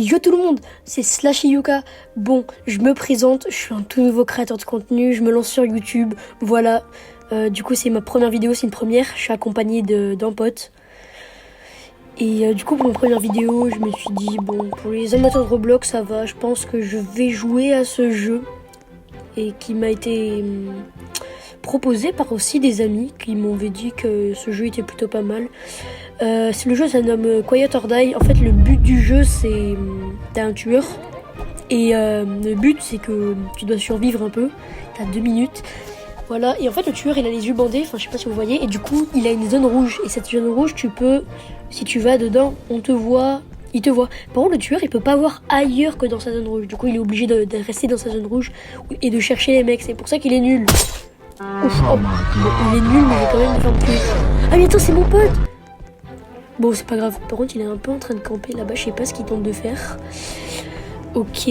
Yo tout le monde, c'est Slashy Yuka. Bon, je me présente, je suis un tout nouveau créateur de contenu, je me lance sur YouTube, voilà. Du coup c'est ma première vidéo, c'est une première, je suis accompagné d'un pote. Et du coup pour ma première vidéo, je me suis dit, bon, pour les amateurs de Roblox ça va, je pense que je vais jouer à ce jeu. Et qui m'a été proposé par aussi des amis qui m'avaient dit que ce jeu était plutôt pas mal. C'est le jeu, ça se nomme Quiet or Die. En fait, le but du jeu, c'est t'as un tueur et le but, c'est que tu dois survivre un peu. T'as 2 minutes, voilà. Et en fait, le tueur, il a les yeux bandés. Enfin, je sais pas si vous voyez. Et du coup, il a une zone rouge. Et cette zone rouge, tu peux, si tu vas dedans, on te voit. Il te voit. Par contre, le tueur, il peut pas voir ailleurs que dans sa zone rouge. Du coup, il est obligé de rester dans sa zone rouge et de chercher les mecs. C'est pour ça qu'il est nul. Ouf, oh. Il est nul, mais il est quand même de faire plus. Ah mais attends, c'est mon pote. Bon, c'est pas grave. Par contre, il est un peu en train de camper là-bas. Je sais pas ce qu'il tente de faire. Ok.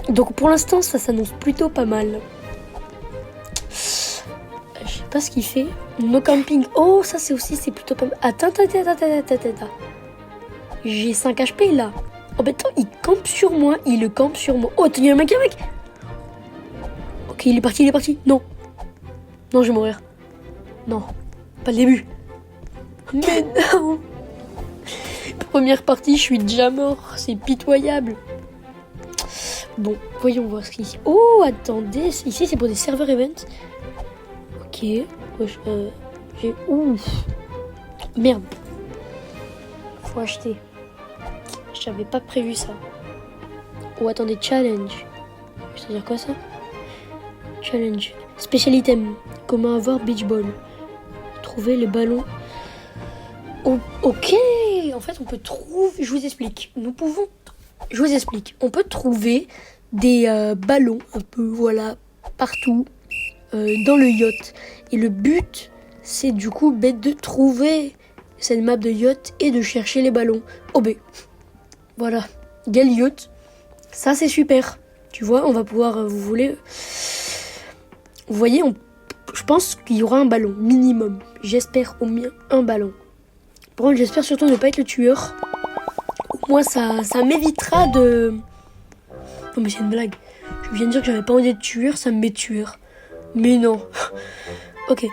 Donc pour l'instant, ça s'annonce plutôt pas mal. Je sais pas ce qu'il fait. No camping. Oh, ça c'est plutôt pas mal. Attends. J'ai 5 HP là. Oh, bah attends, il campe sur moi. Il campe sur moi. Oh, attends, il y a un mec. Ok, il est parti. Non, je vais mourir. Non, pas le début. Mais non. Première partie, je suis déjà mort. C'est pitoyable. Bon, voyons voir ce qu'il y a. Oh, attendez. Ici, c'est pour des serveurs events. Ok. J'ai... Ouf. Merde. Faut acheter. J'avais pas prévu ça. Oh, attendez, challenge. C'est-à-dire quoi ça? Challenge. Special item. Comment avoir beach ball. Trouver les ballons. Oh, ok. En fait, on peut trouver... Je vous explique. On peut trouver des ballons un peu, voilà, partout dans le yacht. Et le but, c'est du coup de trouver cette map de yacht et de chercher les ballons. Oh, ben... Voilà, Yacht, ça c'est super. Tu vois, on va pouvoir, vous voyez, je pense qu'il y aura un ballon, minimum. J'espère au moins un ballon. Par contre, j'espère surtout ne pas être le tueur. Moi, ça m'évitera de... Non mais c'est une blague. Je viens de dire que j'avais pas envie d'être tueur, ça me met tueur. Mais non. Ok,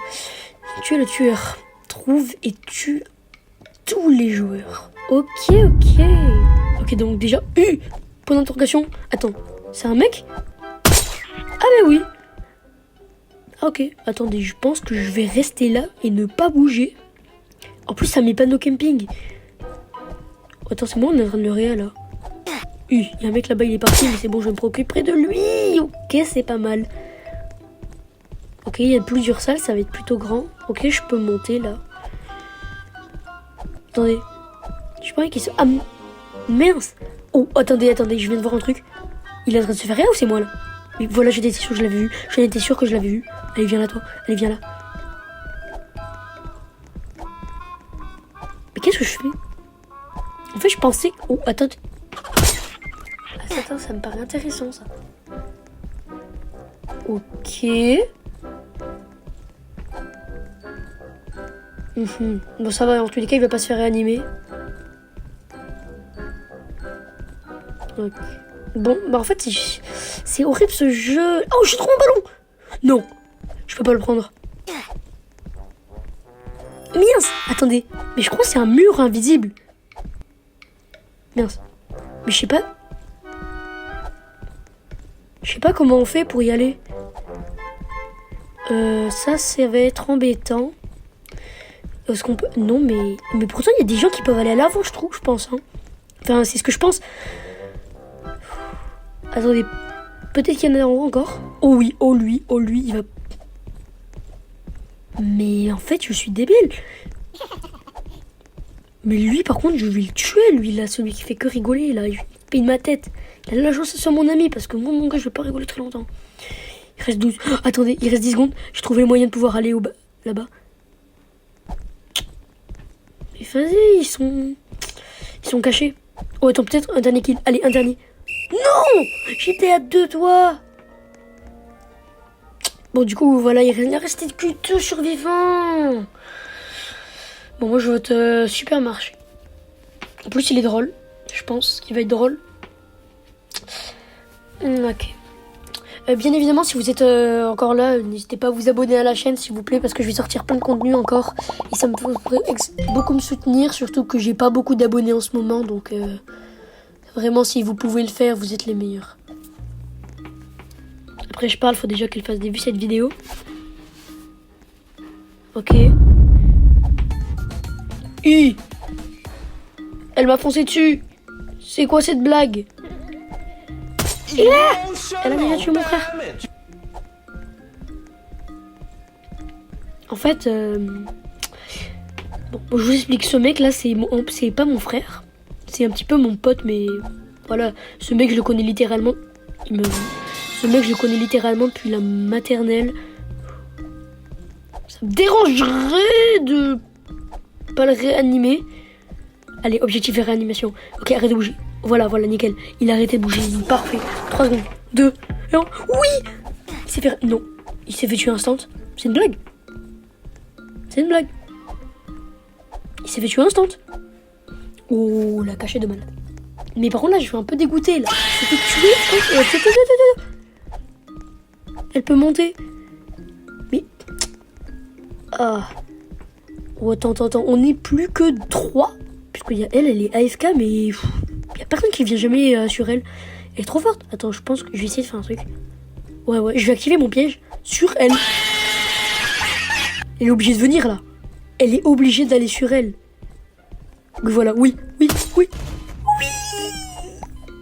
tu es le tueur. Trouve et tue tous les joueurs. Ok. Ok, donc déjà, point d'interrogation. Attends, c'est un mec? Ah bah oui. Ok, attendez, je pense que je vais rester là et ne pas bouger. En plus, ça met pas de no camping. Attends, c'est moi, on est en train de le réa là. Il y a un mec là-bas, il est parti, mais c'est bon, je vais me préoccuper de lui. Ok, c'est pas mal. Ok, il y a plusieurs salles, ça va être plutôt grand. Ok, je peux monter là. Attendez. Je pense qu'il se... Ah, mince. Oh, attendez, je viens de voir un truc. Il est en train de se faire rien ou c'est moi là? Mais voilà, j'étais sûr que je l'avais vu. J'en étais sûr que je l'avais vu. Allez, viens là, toi. Allez, viens là. Mais qu'est-ce que je fais? En fait, je pensais... Oh, attends. Attends, ça me paraît intéressant, ça. Ok. Bon, ça va, en tous les cas, il va pas se faire réanimer. Okay. Bon, bah en fait, c'est horrible ce jeu. Oh, j'ai trouvé un ballon. Non, je peux pas le prendre. Mince, attendez. Mais je crois que c'est un mur invisible. Mince. Mais je sais pas. Je sais pas comment on fait pour y aller. Ça va être embêtant. Est-ce qu'on peut... Non, mais pourtant, il y a des gens qui peuvent aller à l'avant, je pense. Hein. Enfin, c'est ce que je pense. Attendez, peut-être qu'il y en a encore. Oh oui, oh lui, il va... Mais en fait, je suis débile. Mais lui, par contre, je vais le tuer, lui, là, celui qui fait que rigoler, là. Il paye ma tête. Il a de la chance sur mon ami, parce que moi, mon gars, je vais pas rigoler très longtemps. Il reste 12. Oh, attendez, il reste 10 secondes. J'ai trouvé le moyen de pouvoir aller là-bas. Mais vas-y, ils sont cachés. Oh, attends, peut-être un dernier kill. Allez, un dernier. Non! J'étais à 2 doigts. Bon, du coup, voilà, il restait que 2 survivants. Bon, moi, je vote Supermarché. En plus, il est drôle. Je pense qu'il va être drôle. Ok. Bien évidemment, si vous êtes encore là, n'hésitez pas à vous abonner à la chaîne, s'il vous plaît, parce que je vais sortir plein de contenu encore. Et ça me pourrait beaucoup me soutenir, surtout que j'ai pas beaucoup d'abonnés en ce moment. Donc, vraiment, si vous pouvez le faire, vous êtes les meilleurs. Après, je parle, faut déjà qu'elle fasse des vues cette vidéo. Ok. Elle m'a foncé dessus. C'est quoi cette blague? Elle a déjà tué mon frère. En fait, bon, je vous explique. Ce mec là, c'est pas mon frère. C'est un petit peu mon pote, mais voilà. Ce mec, je le connais littéralement. Ce mec, je le connais littéralement depuis la maternelle. Ça me dérangerait de pas le réanimer. Allez, objectif et réanimation. Ok, arrête de bouger. Voilà, nickel. Il a arrêté de bouger. Parfait. 3 secondes. 2. 1. Oui! Il s'est fait... Non. Il s'est fait tuer instant. C'est une blague. C'est une blague. Il s'est fait tuer instant. Oh, la cachée de mal. Mais par contre, là, je suis un peu dégoûté, là. Il s'est fait tuer. Elle peut monter. Mais... Ah. Oh, attends. On n'est plus que 3. Puisqu'il y a elle est AFK, mais... Il y a personne qui vient jamais sur elle. Elle est trop forte. Attends, je pense que je vais essayer de faire un truc. Ouais, je vais activer mon piège sur elle. Elle est obligée de venir là. Elle est obligée d'aller sur elle. Mais voilà, oui.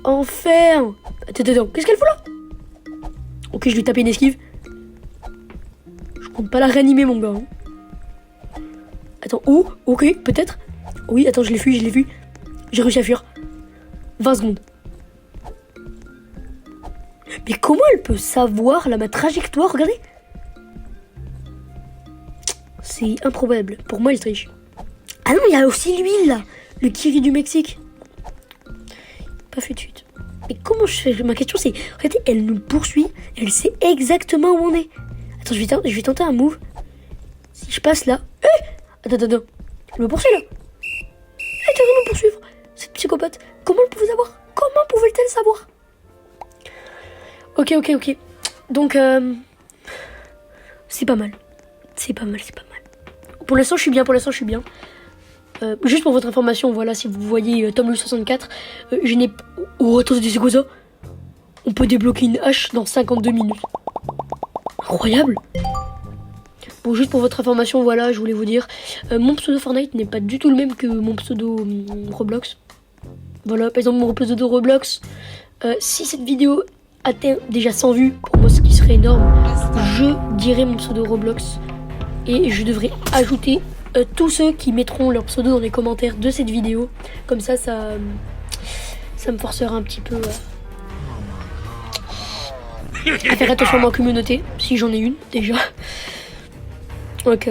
Enfin. Attends, qu'est-ce qu'elle fout là? Ok, je vais taper une esquive. Je compte pas la réanimer, mon gars. Attends, ok, peut-être. Oui, attends, je l'ai vu. J'ai réussi à fuir. 20 secondes. Mais comment elle peut savoir ma trajectoire? Regardez. C'est improbable. Pour moi, elle triche. Ah non, il y a aussi lui, là. Le Kiri du Mexique. Pas fait de suite. Mais comment je fais? Ma question, c'est... Regardez, elle nous poursuit. Elle sait exactement où on est. Attends, je vais tenter un move. Si je passe là... Attends. Elle me poursuit, là. Elle est en train de me poursuivre. Cette psychopathe. Comment elle pouvait savoir? Comment pouvait-elle savoir? Ok. Donc, c'est pas mal. Pour l'instant, je suis bien. Juste pour votre information, voilà, si vous voyez Tom Louis 64, je n'ai... Oh, attendez, c'est quoi ça? On peut débloquer une hache dans 52 minutes. Incroyable. Bon, juste pour votre information, voilà, je voulais vous dire, mon pseudo Fortnite n'est pas du tout le même que mon pseudo Roblox. Voilà, par exemple, mon pseudo Roblox, si cette vidéo atteint déjà 100 vues, pour moi, ce qui serait énorme, je dirais mon pseudo Roblox. Et je devrais ajouter tous ceux qui mettront leur pseudo dans les commentaires de cette vidéo. Comme ça me forcera un petit peu à faire attention à ma communauté, si j'en ai une déjà. Ok.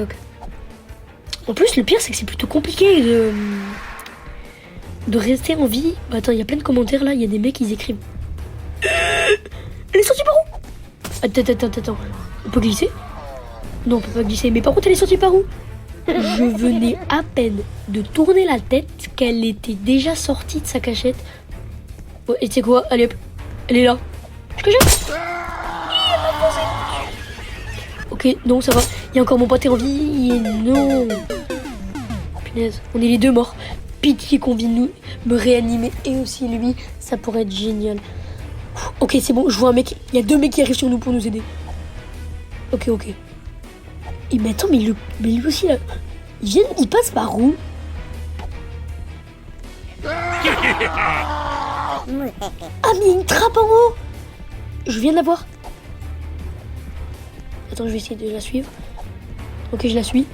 En plus, le pire, c'est que c'est plutôt compliqué de rester en vie. Bah, attends, il y a plein de commentaires là, il y a des mecs qui écrivent. Elle est sortie par où? Attends. On peut glisser? Non, on peut pas glisser. Mais par contre, elle est sortie par où? Je venais à peine de tourner la tête qu'elle était déjà sortie de sa cachette. Ouais, et tu sais quoi? Allez hop, elle est là. Je cachette. Ok, non, ça va. Il y a encore mon pote en vie. Et non. Punaise, on est les deux morts. Pitié qu'on vienne me réanimer. Et aussi lui, ça pourrait être génial. Ok, c'est bon, je vois un mec. Il y a 2 mecs qui arrivent sur nous pour nous aider. Ok. Et mais attends, mais lui aussi là. Il passe par où? Ah, mais il y a une trappe en haut. Je viens de la voir. Attends, je vais essayer de la suivre. Ok, je la suis.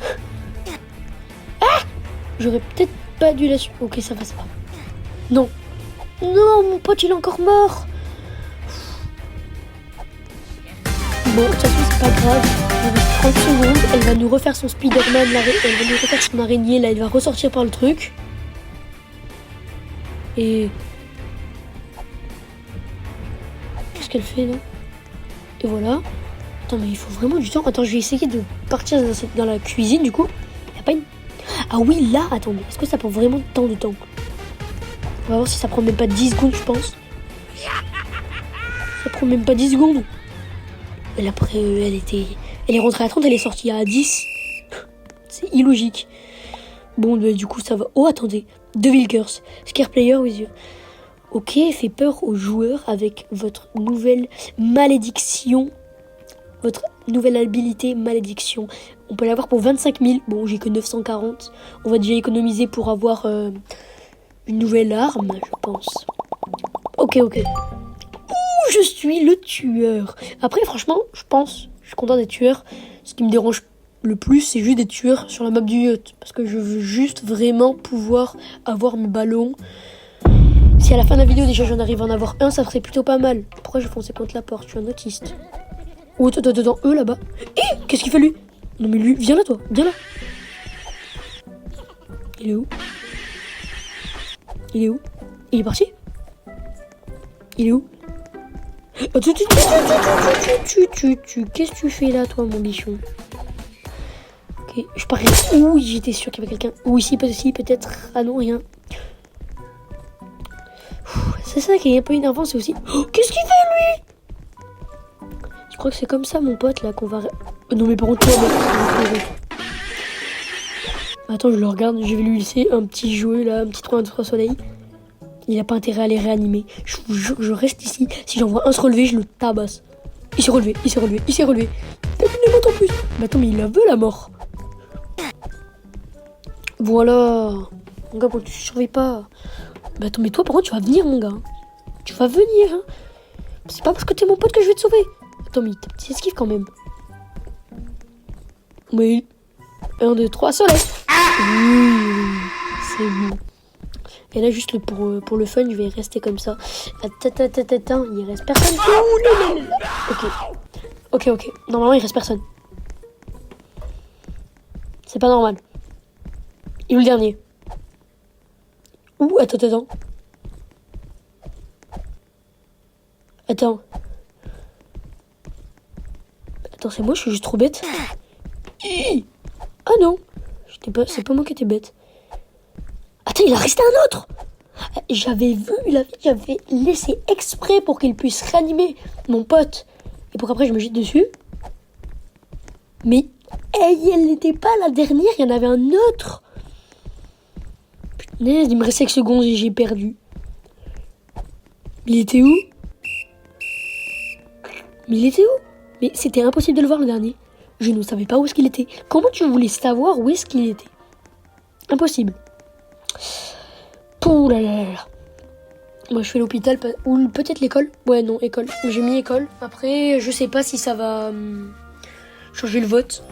Ah! J'aurais peut-être pas dû la suivre. Ok, ça va. Non, mon pote, il est encore mort. Bon, de toute façon, c'est pas grave. Il reste 30 secondes. Elle va nous refaire son Spider-Man. Elle va nous refaire son araignée. Là, elle va ressortir par le truc. Et... Qu'est-ce qu'elle fait, là? Et voilà. Attends, mais il faut vraiment du temps. Attends, je vais essayer de partir dans la cuisine, du coup. Il n'y a pas une... Ah oui, là, attendez. Est-ce que ça prend vraiment tant de temps? On va voir si ça prend même pas 10 secondes, je pense. Ça même pas 10 secondes. Elle est rentrée à 30, elle est sortie à 10. C'est illogique. Bon, bah, du coup, ça va. Oh, attendez. De Wilkers. Scare player with you. Ok, fait peur aux joueurs avec votre nouvelle malédiction. Votre nouvelle habilité malédiction. On peut l'avoir pour 25 000. Bon, j'ai que 940. On va déjà économiser pour avoir une nouvelle arme, je pense. Ok. Ouh, je suis le tueur. Après, franchement, je suis content d'être tueur. Ce qui me dérange le plus, c'est juste d'être tueur sur la map du yacht. Parce que je veux juste vraiment pouvoir avoir mes ballons. Si à la fin de la vidéo, déjà, j'en arrive à en avoir un, ça serait plutôt pas mal. Pourquoi je fonçais contre la porte? Je suis un autiste. Oh, attends, eux là-bas. Qu'est-ce qu'il fait lui? Non mais lui, viens là toi, viens là. Il est où? Il est parti? Il est où? Qu'est-ce que tu fais là toi mon bichon? Ok, je parie. Ouh, j'étais sûr qu'il y avait quelqu'un. Ou ici peut-être. Ah non, rien. C'est ça qui est un peu énervant, c'est aussi... Oh, qu'est-ce qu'il fait lui? Je crois que c'est comme ça mon pote là qu'on va... non mais par contre toi, attends, je le regarde, je vais lui laisser un petit jouet là, un petit 3 soleil. Il a pas intérêt à les réanimer. Je vous jure, je reste ici. Si j'en vois un se relever, je le tabasse. Il s'est relevé. Il a une monte en plus. Mais attends, mais il la veut la mort. Voilà. Mon gars, pourquoi tu surveilles pas? Bah attends, mais toi par contre tu vas venir mon gars. Tu vas venir hein. C'est pas parce que t'es mon pote que je vais te sauver. Attends, mais t'as petit esquive quand même. Mais 1, 2, 3, soleil. Oui, c'est bon. Et là juste pour le fun, je vais rester comme ça. Attends, il reste personne. Oh, non. Ok. Normalement il reste personne. C'est pas normal. Il est où le dernier? Ouh, attends. Attends, c'est moi, je suis juste trop bête. Ah non, c'est pas moi qui étais bête. Attends, il a resté un autre. J'avais laissé exprès pour qu'il puisse réanimer mon pote. Et pour qu'après je me jette dessus. Mais elle n'était pas la dernière, il y en avait un autre. Putain, il me restait 5 secondes et j'ai perdu. Il était où? Mais c'était impossible de le voir le dernier. Je ne savais pas où est-ce qu'il était. Comment tu voulais savoir où est-ce qu'il était? Impossible. Pouh là là là. Moi je fais l'hôpital ou peut-être l'école. Ouais non, école. J'ai mis école. Après je sais pas si ça va changer le vote.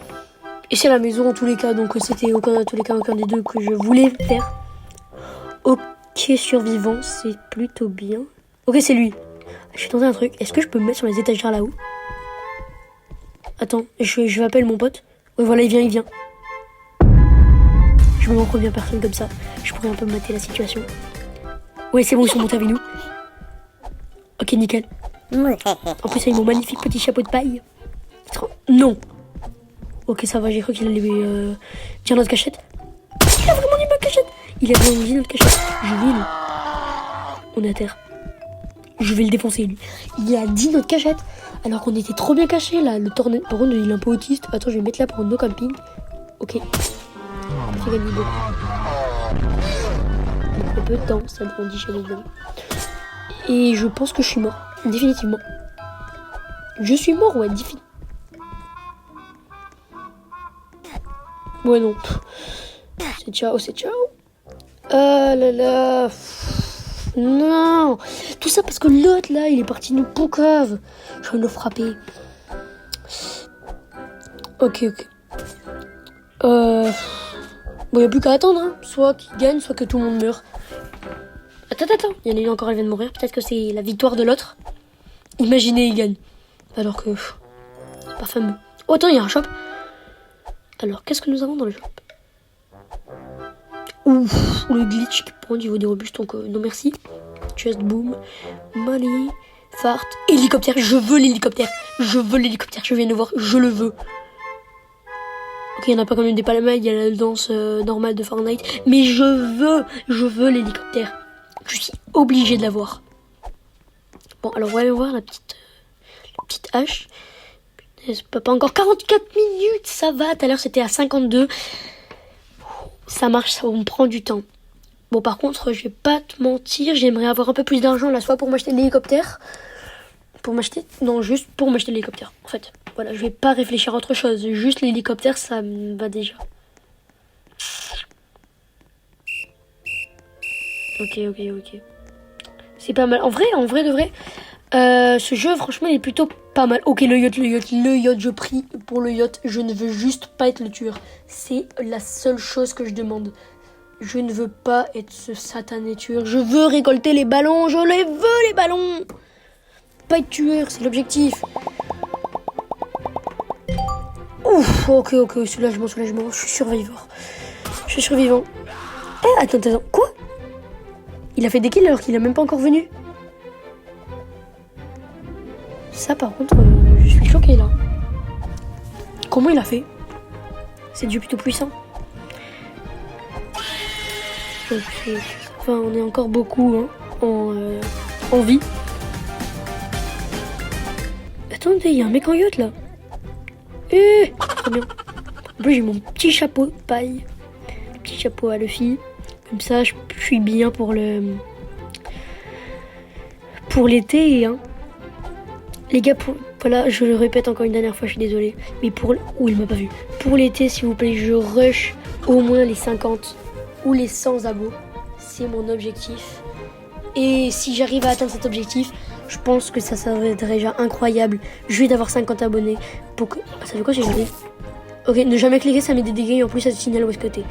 Et c'est à la maison en tous les cas. Donc c'était aucun des deux que je voulais faire. Ok, survivant, c'est plutôt bien. Ok, c'est lui. Je suis tenté un truc. Est-ce que je peux me mettre sur les étagères là-haut? Attends, je vais appeler mon pote. Ouais, voilà, il vient. Je me rends compte bien personne comme ça. Je pourrais un peu mater la situation. Ouais, c'est bon, ils sont montés avec nous. Ok, nickel. En plus, avec mon magnifique petit chapeau de paille. Non. Ok, ça va, j'ai cru qu'il allait dire notre cachette. Il a vraiment dit notre cachette. Il a vraiment dit notre cachette. Je vais, lui. On est à terre. Je vais le défoncer, lui. Il a dit notre cachette. Alors qu'on était trop bien cachés, là. Le tornado. Par contre, il est un peu autiste. Attends, je vais me mettre là pour no camping. Ok. Ça fait gagner beaucoup. Un peu de temps, ça me dit chez les gens. Et je pense que je suis mort. Définitivement. Je suis mort, ouais, définitivement. Ouais, non. C'est ciao. Ah là là. Non. Tout ça parce que l'autre, là, il est parti nous poucave. Je vais le frapper. Ok. Bon, il n'y a plus qu'à attendre, hein. Soit qu'il gagne, soit que tout le monde meurt. Attends. Il y en a une encore, elle vient de mourir. Peut-être que c'est la victoire de l'autre. Imaginez, il gagne. Alors que... c'est pas fameux. Oh, attends, il y a un shop. Alors, qu'est-ce que nous avons dans le shop? Ouf, le glitch qui prend au niveau des rebus. Donc, non merci. Chest boom. Money. Fart. Hélicoptère. Je veux l'hélicoptère. Je viens de voir. Je le veux. Ok, il n'y en a pas quand même des palamas. Il y a la danse normale de Fortnite. Mais je veux l'hélicoptère. Je suis obligée de l'avoir. Bon, alors on va aller voir la petite petite hache. Pas encore 44 minutes, ça va. Tout à l'heure, c'était à 52. Ça marche, ça me prend du temps. Bon, par contre, je vais pas te mentir, j'aimerais avoir un peu plus d'argent là, soit pour m'acheter l'hélicoptère. Juste pour m'acheter l'hélicoptère, en fait. Voilà, je vais pas réfléchir à autre chose. Juste l'hélicoptère, ça me va déjà. Ok. C'est pas mal. En vrai, de vrai, ce jeu, franchement, il est plutôt pas mal. Ok, le yacht, je prie pour le yacht. Je ne veux juste pas être le tueur. C'est la seule chose que je demande. Je ne veux pas être ce satané tueur. Je veux récolter les ballons. Je les veux, les ballons. Pas être tueur, c'est l'objectif. Ouf, ok, soulagement. Je suis survivant. Attends. Quoi? Il a fait des kills alors qu'il est même pas encore venu. Ça, par contre, je suis choquée là. Comment il a fait? C'est Dieu plutôt puissant. Ok. Enfin, on est encore beaucoup en vie. Attendez, il y a un mec en yacht là. Trop bien. En plus, j'ai mon petit chapeau de paille. Petit chapeau à Luffy. Comme ça, je suis bien pour l'été, hein. Les gars, voilà, je le répète encore une dernière fois, je suis désolée. Mais il m'a pas vu. Pour l'été, s'il vous plaît, je rush au moins les 50 ou les 100 abos. C'est mon objectif. Et si j'arrive à atteindre cet objectif, je pense que ça serait déjà incroyable. Je vais d'avoir 50 abonnés. Ça fait quoi j'ai regardé? Ok, ne jamais cliquer, ça met des dégâts et en plus ça te signale où est-ce que t'es.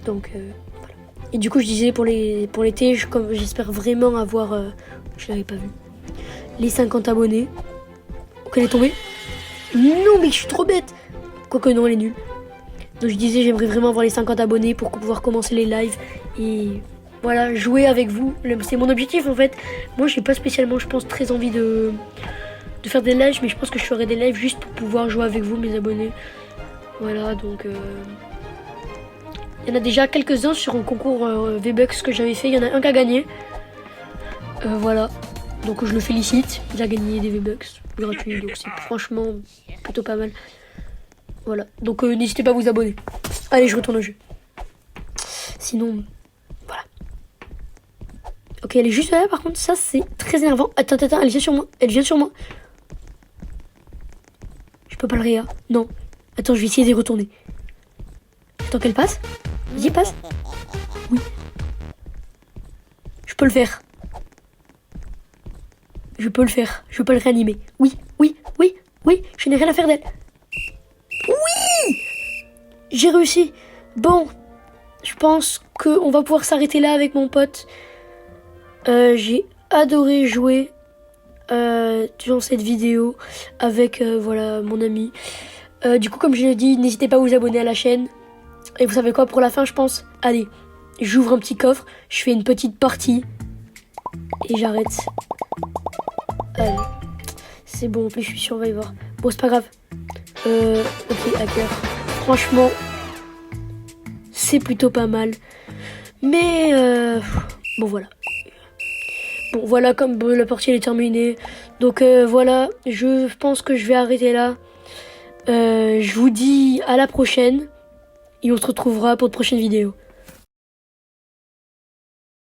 Donc, voilà. Et du coup, je disais pour l'été, j'espère vraiment avoir... je l'avais pas vu. Les 50 abonnés. Ok, elle est tombée. Non, mais je suis trop bête. Quoique non, elle est nulle. Donc je disais, j'aimerais vraiment avoir les 50 abonnés pour pouvoir commencer les lives. Et voilà, jouer avec vous. C'est mon objectif en fait. Moi, j'ai pas spécialement, je pense, très envie de faire des lives. Mais je pense que je ferai des lives juste pour pouvoir jouer avec vous, mes abonnés. Voilà, donc... Il y en a déjà quelques-uns sur un concours V-Bucks que j'avais fait. Il y en a un qui a gagné. Voilà. Donc je le félicite, il a gagné des V-Bucks gratuits, donc c'est franchement plutôt pas mal. Voilà, donc n'hésitez pas à vous abonner. Allez, je retourne au jeu. Sinon, voilà. Ok, elle est juste là, par contre, ça c'est très énervant. Attends, elle vient sur moi. Je peux pas le réa, non. Attends, je vais essayer d'y retourner. Attends qu'elle passe. Vas-y, passe. Oui. Je peux le faire. Je peux le réanimer. Oui, je n'ai rien à faire d'elle. Oui! J'ai réussi. Bon, je pense qu'on va pouvoir s'arrêter là avec mon pote. J'ai adoré jouer dans cette vidéo avec voilà, mon ami. Du coup, comme je l'ai dit, n'hésitez pas à vous abonner à la chaîne. Et vous savez quoi, pour la fin, je pense, allez, j'ouvre un petit coffre, je fais une petite partie et j'arrête. Allez, c'est bon, en plus je suis survivor. Bon, c'est pas grave. Ok, hacker. Franchement, c'est plutôt pas mal. Mais, bon, voilà. Bon, voilà, comme la partie elle est terminée. Donc, voilà, je pense que je vais arrêter là. Je vous dis à la prochaine. Et on se retrouvera pour de prochaines vidéos.